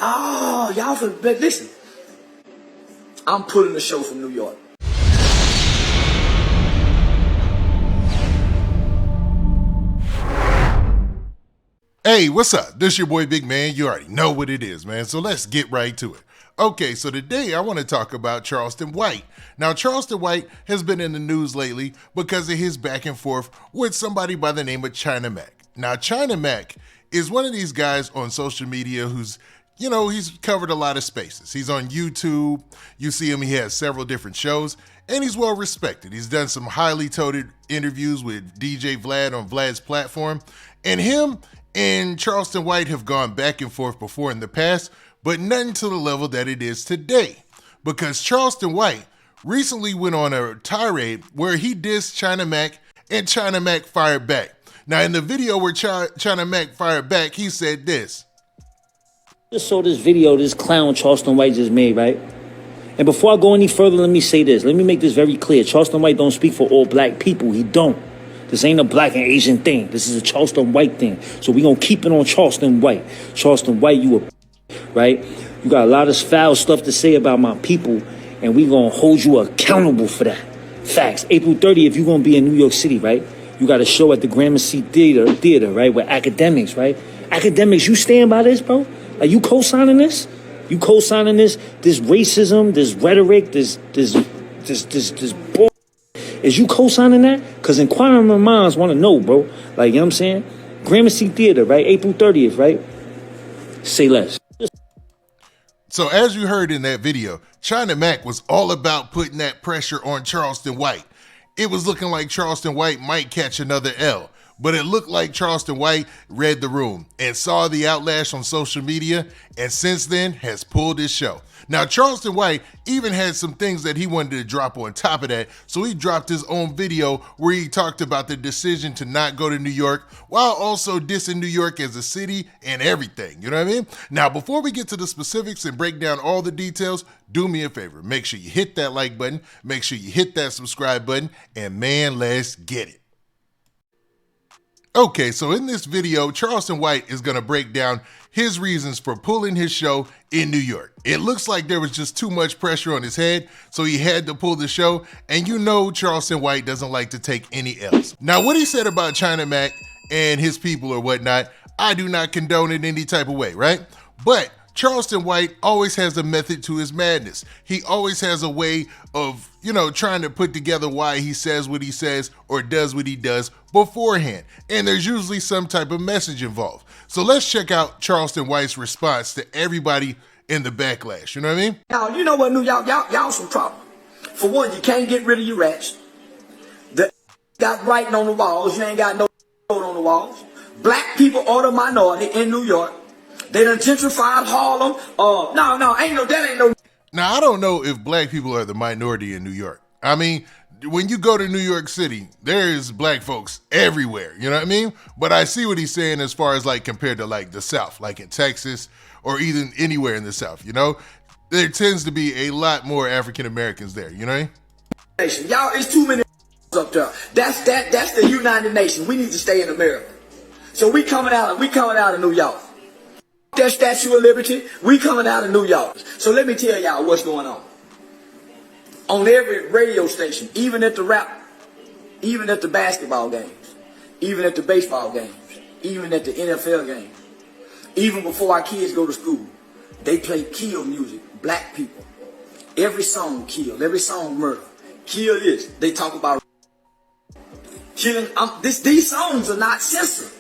Oh, y'all for listen. I'm pulling the show from New York. Hey, what's up? This your boy Big Man. You already know what it is, man. So let's get right to it. Okay, so today I want to talk about Charleston White. Now, Charleston White has been in the news lately because of his back and forth with somebody by the name of China Mac. Now, China Mac is one of these guys on social media who's, he's covered a lot of spaces. He's on YouTube. You see him, he has several different shows, and he's well respected. He's done some highly touted interviews with DJ Vlad on Vlad's platform, and him and Charleston White have gone back and forth before in the past, but nothing to the level that it is today. Because Charleston White recently went on a tirade where he dissed China Mac and China Mac fired back. Now in the video where China Mac fired back, he said this. Just saw this video this clown Charleston White just made, right? And before I go any further, let me say this. Let me make this very clear. Charleston White don't speak for all black people. He don't. This ain't a black and Asian thing. This is a Charleston White thing. So we gonna keep it on Charleston White. Charleston White, you a right? You got a lot of foul stuff to say about my people, and we gonna hold you accountable for that. Facts. April 30th, you gonna be in New York City, right? You got a show at the Gramercy Theater, right? With academics, right? Academics, you stand by this, bro? Like, you co-signing this? You co-signing this racism, this rhetoric, this bull. Is you co-signing that? Because inquiring minds want to know, bro. Like, you know what I'm saying? Gramercy Theater, right? April 30th, right? Say less. So as you heard in that video, China Mac was all about putting that pressure on Charleston White. It was looking like Charleston White might catch another L, but it looked like Charleston White read the room and saw the outlash on social media, and since then has pulled his show. Now, Charleston White even had some things that he wanted to drop on top of that, so he dropped his own video where he talked about the decision to not go to New York while also dissing New York as a city and everything, you know what I mean? Now, before we get to the specifics and break down all the details, do me a favor. Make sure you hit that like button, make sure you hit that subscribe button, and man, let's get it. Okay, so in this video, Charleston White is going to break down his reasons for pulling his show in New York. It looks like there was just too much pressure on his head, so he had to pull the show, and you know Charleston White doesn't like to take any L's. Now, what he said about China Mac and his people or whatnot, I do not condone in any type of way, right? But Charleston White always has a method to his madness. He always has a way of, trying to put together why he says what he says or does what he does beforehand. And there's usually some type of message involved. So let's check out Charleston White's response to everybody in the backlash. You know what I mean? Now, you know what, New York, y'all some problem. For one, you can't get rid of your rats. The got writing on the walls. You ain't got no on the walls. Black people are the minority in New York. They done gentrified Harlem. That ain't no. Now, I don't know if black people are the minority in New York. I mean, when you go to New York City, there's black folks everywhere, you know what I mean? But I see what he's saying as far as like compared to like the South, like in Texas or even anywhere in the South, there tends to be a lot more African Americans there, you know what I mean? Y'all, it's too many up there. That's the United Nations. We need to stay in America. So we coming out of New York. That Statue of Liberty, we coming out of New York. So let me tell y'all what's going on. On every radio station, even at the basketball games, even at the baseball games, even at the NFL games, even before our kids go to school, they play kill music, black people. Every song kill, every song murder. Kill this. They talk about killing. These songs are not censored.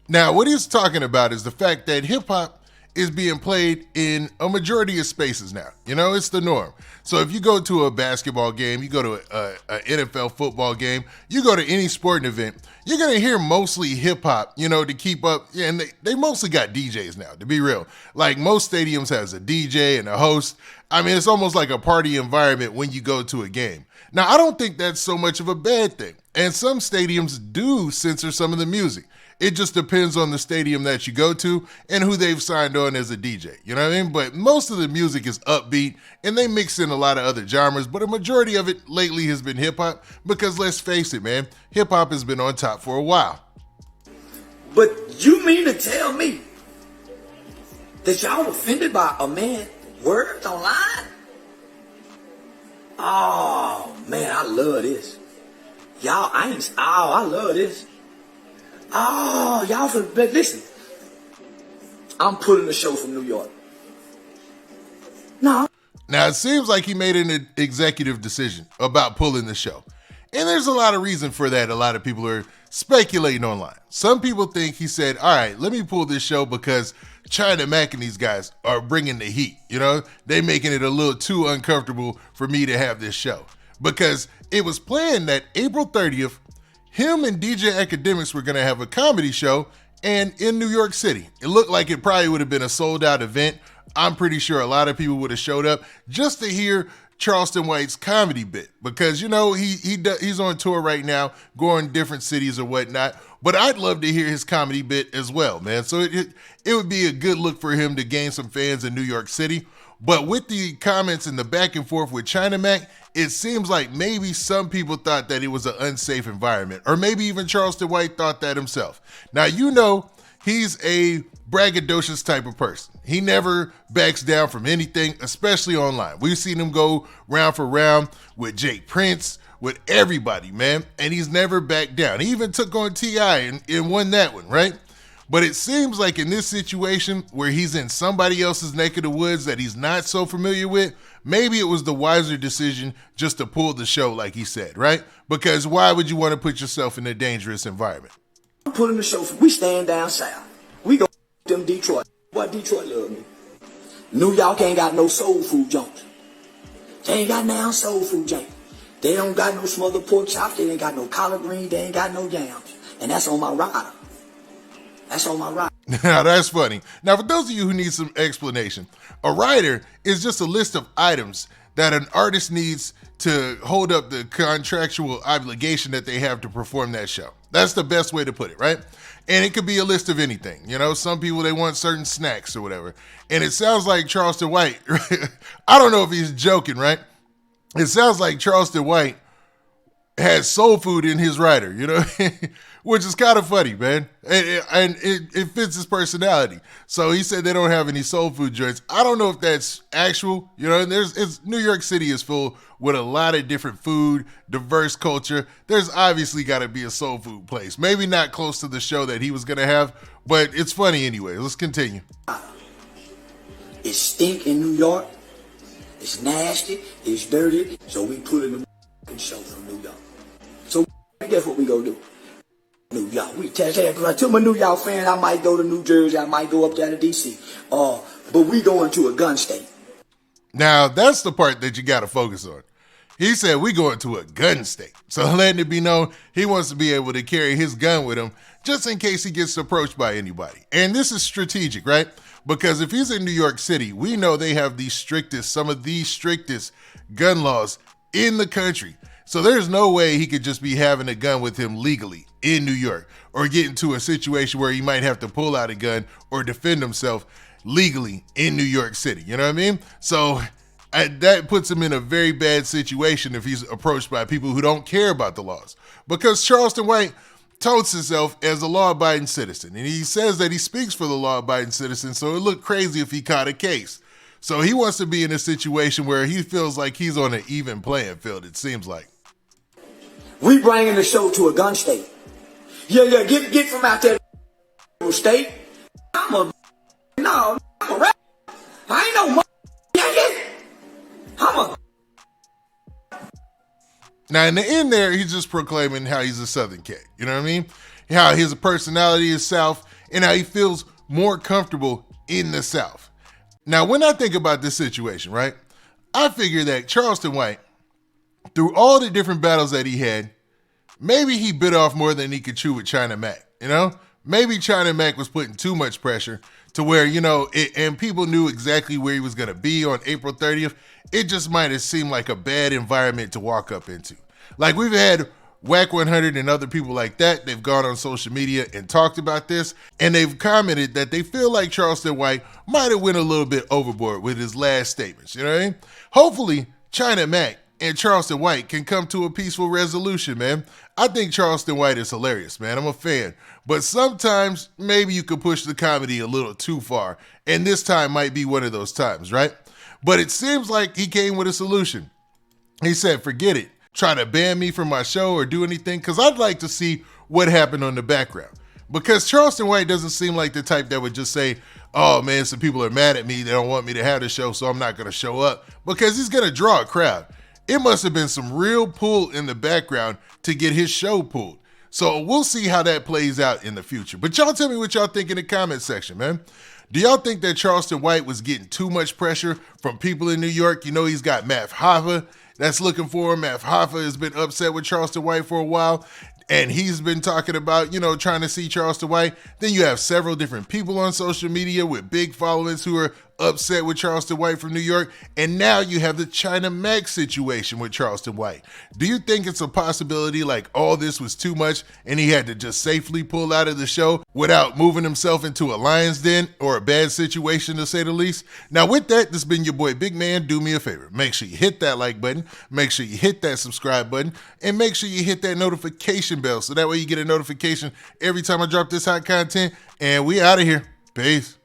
Now, what he's talking about is the fact that hip hop is being played in a majority of spaces now. It's the norm. So if you go to a basketball game, you go to a NFL football game, you go to any sporting event, you're going to hear mostly hip hop, to keep up. Yeah, and they mostly got DJs now, to be real. Like most stadiums has a DJ and a host. I mean, it's almost like a party environment when you go to a game. Now, I don't think that's so much of a bad thing. And some stadiums do censor some of the music. It just depends on the stadium that you go to and who they've signed on as a DJ. You know what I mean? But most of the music is upbeat and they mix in a lot of other genres, but a majority of it lately has been hip hop because let's face it, man, hip hop has been on top for a while. But you mean to tell me That y'all offended by a man's words online? Oh, man, I love this. I love this. Oh, y'all listen. I'm pulling the show from New York. No. Now, it seems like he made an executive decision about pulling the show. And there's a lot of reason for that. A lot of people are speculating online. Some people think he said, all right, let me pull this show because China Mac and these guys are bringing the heat. You know, they making it a little too uncomfortable for me to have this show. Because it was planned that April 30th, him and DJ Academics were going to have a comedy show and in New York City. It looked like it probably would have been a sold out event. I'm pretty sure a lot of people would have showed up just to hear Charleston White's comedy bit because, you know, he's on tour right now, going different cities or whatnot. But I'd love to hear his comedy bit as well, man. So it would be a good look for him to gain some fans in New York City. But with the comments and the back and forth with China Mac, it seems like maybe some people thought that it was an unsafe environment, or maybe even Charleston White thought that himself. Now, you know, he's a braggadocious type of person. He never backs down from anything, especially online. We've seen him go round for round with Jake Prince, with everybody, man, and he's never backed down. He even took on T.I. and won that one, right? But it seems like in this situation where he's in somebody else's neck of the woods that he's not so familiar with, maybe it was the wiser decision just to pull the show like he said, right? Because why would you want to put yourself in a dangerous environment? I'm pulling the show. We stand down south. We go them Detroit. Boy, Detroit love me. New York ain't got no soul food joints. They ain't got now soul food joints. They don't got no smothered pork chops. They ain't got no collard greens. They ain't got no yams. And that's on my rider. That's on my rider. Now, that's funny. Now, for those of you who need some explanation, a rider is just a list of items that an artist needs to hold up the contractual obligation that they have to perform that show. That's the best way to put it, right? And it could be a list of anything. You know, some people, they want certain snacks or whatever. And it sounds like Charleston White, I don't know if he's joking, right? It sounds like Charleston White has soul food in his rider, you know, which is kind of funny, man. And it fits his personality. So he said they don't have any soul food joints. I don't know if that's actual, you know, New York City is full with a lot of different food, diverse culture. There's obviously got to be a soul food place. Maybe not close to the show that he was going to have, but it's funny anyway. Let's continue. It stink in New York. It's nasty. It's dirty. So we put in the show from New York. So guess what we gonna do? New York. We to my New York fans, I might go to New Jersey. I might go up there to D.C. But we going to a gun state. Now, that's the part that you got to focus on. He said we going to a gun state. So letting it be known he wants to be able to carry his gun with him just in case he gets approached by anybody. And this is strategic, right? Because if he's in New York City, we know they have some of the strictest gun laws in the country. So there's no way he could just be having a gun with him legally in New York or get into a situation where he might have to pull out a gun or defend himself legally in New York City. You know what I mean? So that puts him in a very bad situation if he's approached by people who don't care about the laws. Because Charleston White touts himself as a law-abiding citizen, and he says that he speaks for the law-abiding citizen, so it would look crazy if he caught a case. So he wants to be in a situation where he feels like he's on an even playing field, it seems like. We bringing the show to a gun state. Yeah, get from out there state. I'm a rap. I ain't no I'm a. Now, in the end there, he's just proclaiming how he's a Southern cat. You know what I mean? How his personality is South and how he feels more comfortable in the South. Now, when I think about this situation, right, I figure that Charleston White, through all the different battles that he had, maybe he bit off more than he could chew with China Mac, you know? Maybe China Mac was putting too much pressure to where, you know, and people knew exactly where he was going to be on April 30th. It just might have seemed like a bad environment to walk up into. Like we've had Whack 100 and other people like that. They've gone on social media and talked about this, and they've commented that they feel like Charleston White might have went a little bit overboard with his last statements. You know what I mean? Hopefully, China Mac and Charleston White can come to a peaceful resolution, man. I think Charleston White is hilarious, man. I'm a fan. But sometimes maybe you could push the comedy a little too far, and this time might be one of those times, right? But it seems like he came with a solution. He said, forget it. Try to ban me from my show or do anything, because I'd like to see what happened on the background. Because Charleston White doesn't seem like the type that would just say, oh man, some people are mad at me, they don't want me to have the show, so I'm not going to show up, because he's going to draw a crowd. It must have been some real pull in the background to get his show pulled. So we'll see how that plays out in the future. But y'all tell me what y'all think in the comment section, man. Do y'all think that Charleston White was getting too much pressure from people in New York? You know, he's got Matt Hoffa that's looking for him. Matt Hoffa has been upset with Charleston White for a while, and he's been talking about, you know, trying to see Charleston White. Then you have several different people on social media with big followings who are upset with Charleston White from New York. And now you have the China Max situation with Charleston White. Do you think it's a possibility like all this was too much and he had to just safely pull out of the show without moving himself into a lion's den or a bad situation, to say the least? Now with that, this has been your boy Big Man. Do me a favor. Make sure you hit that like button. Make sure you hit that subscribe button. And make sure you hit that notification bell so that way you get a notification every time I drop this hot content. And we out of here. Peace.